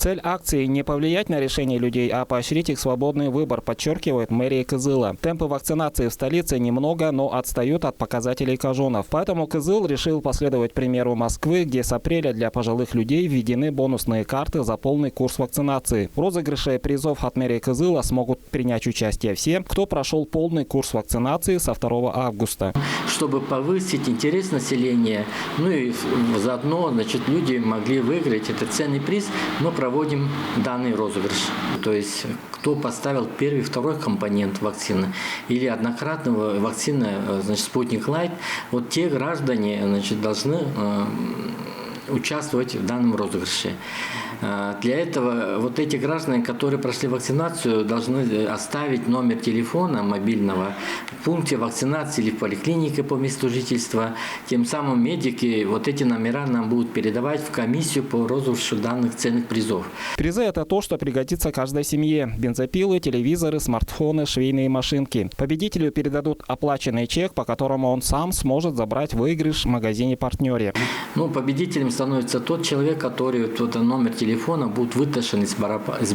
Цель акции – не повлиять на решение людей, а поощрить их свободный выбор, подчеркивает мэрия Кызыла. Темпы вакцинации в столице немного, но отстают от показателей Кожонов. Поэтому Кызыл решил последовать примеру Москвы, где с апреля для пожилых людей введены бонусные карты за полный курс вакцинации. В розыгрыше призов от мэрии Кызыла смогут принять участие все, кто прошел полный курс вакцинации со 2 августа. Чтобы повысить интерес населения, ну и заодно, люди могли выиграть этот ценный приз, мы проводим данный розыгрыш. То есть, кто поставил первый, второй компонент вакцины или однократного вакцины, «Спутник Лайт», вот те граждане, должны участвовать в данном розыгрыше. Для этого вот эти граждане, которые прошли вакцинацию, должны оставить номер телефона мобильного в пункте вакцинации или в поликлинике по месту жительства. Тем самым медики вот эти номера нам будут передавать в комиссию по розыгрышу данных ценных призов. Призы – это то, что пригодится каждой семье. Бензопилы, телевизоры, смартфоны, швейные машинки. Победителю передадут оплаченный чек, по которому он сам сможет забрать выигрыш в магазине-партнере. Победителем становится тот человек, который номер телефона будет вытащен из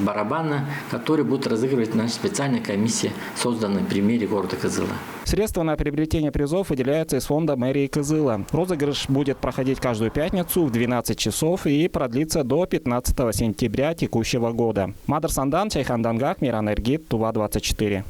барабана, который будет разыгрывать наша специальная комиссия, созданная при мэрии города Кызыла. Средства на приобретение призов выделяются из фонда мэрии Кызыла. Розыгрыш будет проходить каждую пятницу в 12 часов и продлится до 15 сентября текущего года. Мадр Сандан, Чайхан Дангак, Миран Эргит, Тува 24.